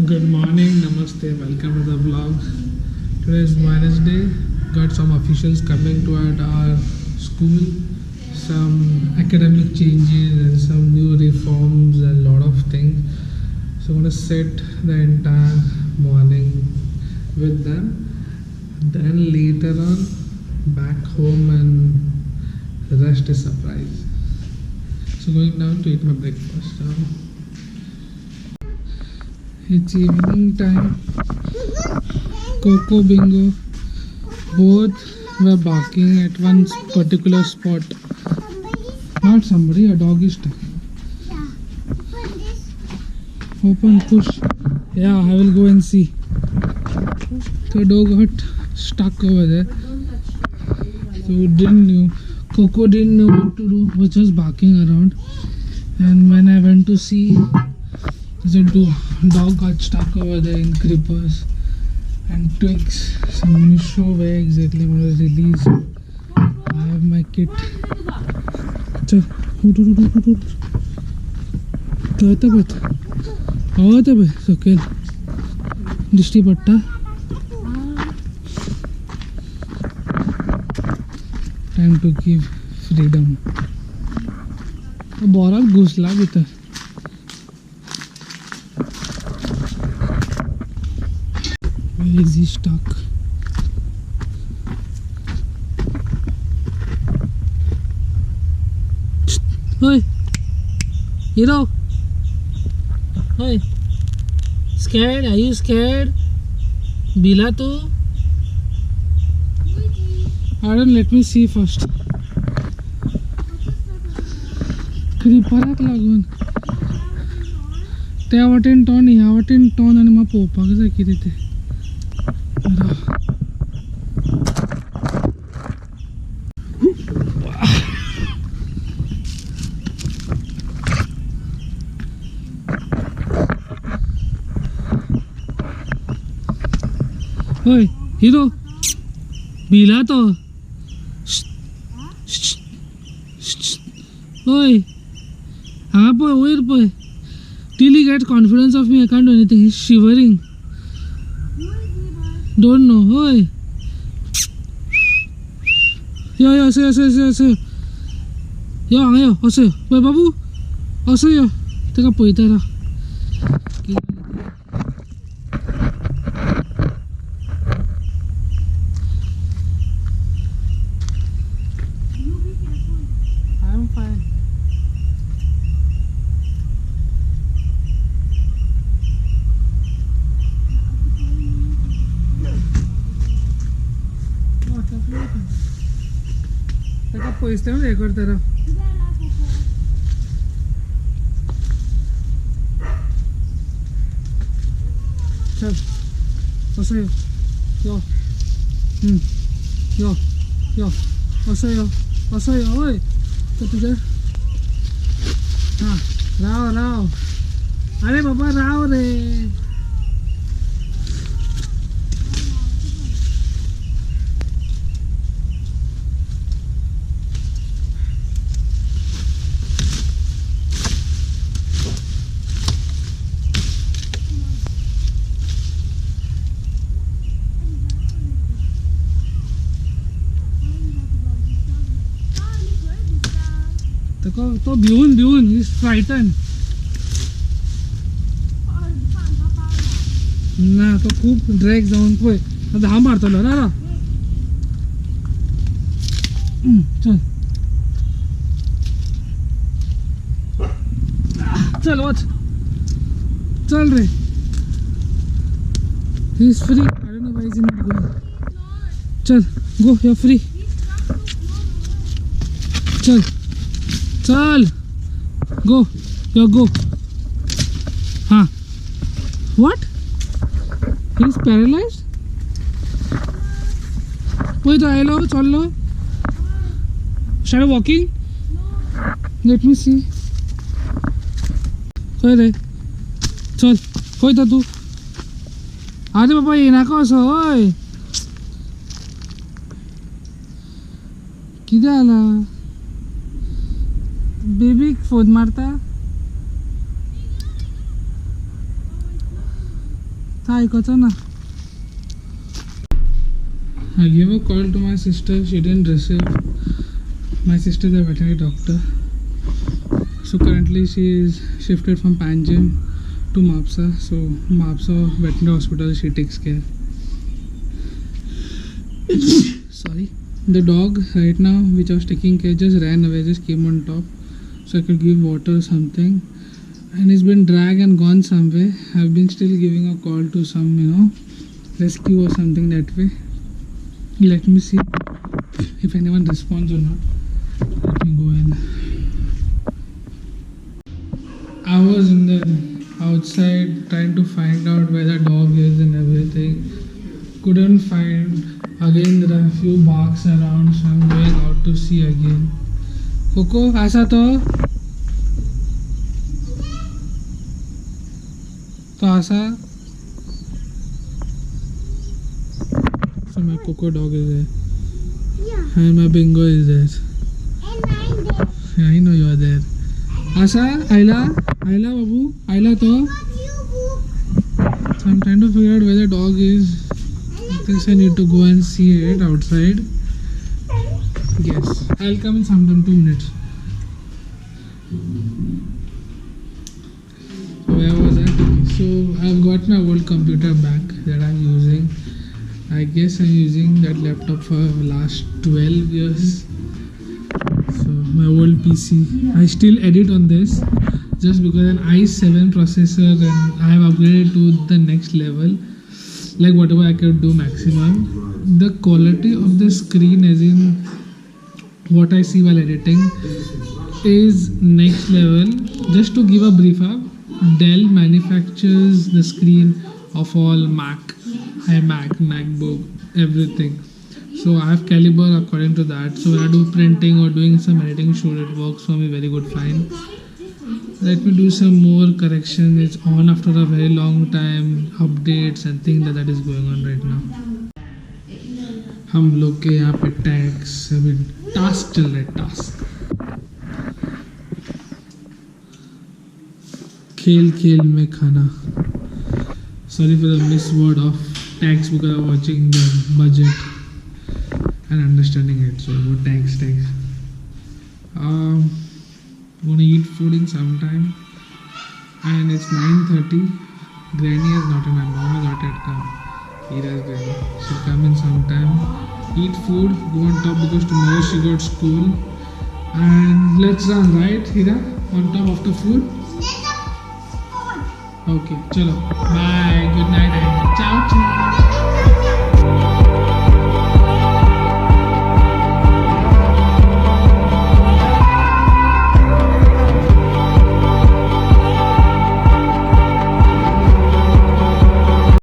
Good morning, namaste, welcome to the vlog. Today is Wednesday. Got some officials coming to at our school. Some academic changes and some new reforms and a lot of things. So I'm gonna sit the entire morning with them. Then later on, back home and the rest is surprise. So going down to eat my breakfast. It's evening time. Coco Bingo both were barking at one particular spot. Not somebody, a dog is stuck. Open, push. Yeah, I will go and see. The dog got stuck over there. So Coco didn't know what to do, was just barking around. And when I went to see, the dog got stuck over there in creepers and twigs. So I'm going to show where exactly I'm going to release. I have my kit. Okay. Dishti patta. Time to give freedom. Borat घुसला भीतर. Where is he stuck? Hey, hero. Hey, scared? Are you scared? Bila tu? Aaron, let me see first. Creeperat lagun. Te avatin ton, he avatin ton, and ma popa kaza kirite. Hey, hero. Bila to. Oi, where boy? Till he gets confidence of me, I can't do anything. He's shivering. Don't know. Oi. Yo, say. Yo, say. Wait, babu. Say yo. Take a poita ra. I'm fine. Taka पैसे में एक और तरफ चल ऐसे यो ऐसे ओए तो तुझे हाँ राव अरे बाबा राव रे तो भिवून he's frightened ना तो खूप ड्रॅग जाऊन पोय धा मारतलो ना चल वाच चल रे he's free. I don't know why he's not going. चल go, you're free. चल go, you go. हाँ what? He's paralyzed? कोई तो आएलो चल लो. Start walking. Let me see. कोई रे चल कोई तो तू अरे बाबा ये ना कसं होय किती आला बेबी फोन मारता ऐकायचं ना. I gave a call to my sister. She didn't receive. My sister is a veterinary doctor. So currently she is shifted from Panjim to Mapsa. So Mapsa Veterinary Hospital she takes care. Sorry. The dog right now which I was taking care just ran away, just came on top. So I could give water or something. And he's been dragged and gone somewhere. I've been still giving a call to some, rescue or something that way. Let me see if anyone responds or not. Let me go in. I was in the outside trying to find out where the dog is and everything. Couldn't find. Again there are a few barks around, so I'm going out to see again. Coco, aisa to? To asa? So my Coco dog is there. Yeah. And my Bingo is there. And I'm there. Yeah, I know you are there. Asa, Ayla, Babu, Ayla to. So I'm trying to figure out where the dog is. I think I need to go and see it outside. Yes, I'll come in sometime 2 minutes. So where was I? So I've got my old computer back that I'm using. I guess I'm using that laptop for last 12 years. So my old PC. I still edit on this just because an i7 processor and I have upgraded to the next level. Like whatever I could do maximum. The quality of the screen as in what I see while editing is next level. Just to give a brief up, Dell manufactures the screen of all Mac, iMac, MacBook, everything. So I have caliber according to that. So when I do printing or doing some editing shoot, it works for me very good fine. Let me do some more correction. It's on after a very long time, updates and things that is going on right now. हम लोग के यहाँ पे tax अभी task चल रहा है. Task खेल खेल में खाना. Sorry for the misword of tax because I'm watching the budget and understanding it. So what tax. I'm gonna eat food in some time, and it's 9:30. Granny is not in. My mom is not yet come. Hira's granny. She'll come in some time. Eat food. Go on top because tomorrow she got school. And let's run, right, Hira? On top of the food. Okay, chalo. Bye. Good night. And ciao, ciao.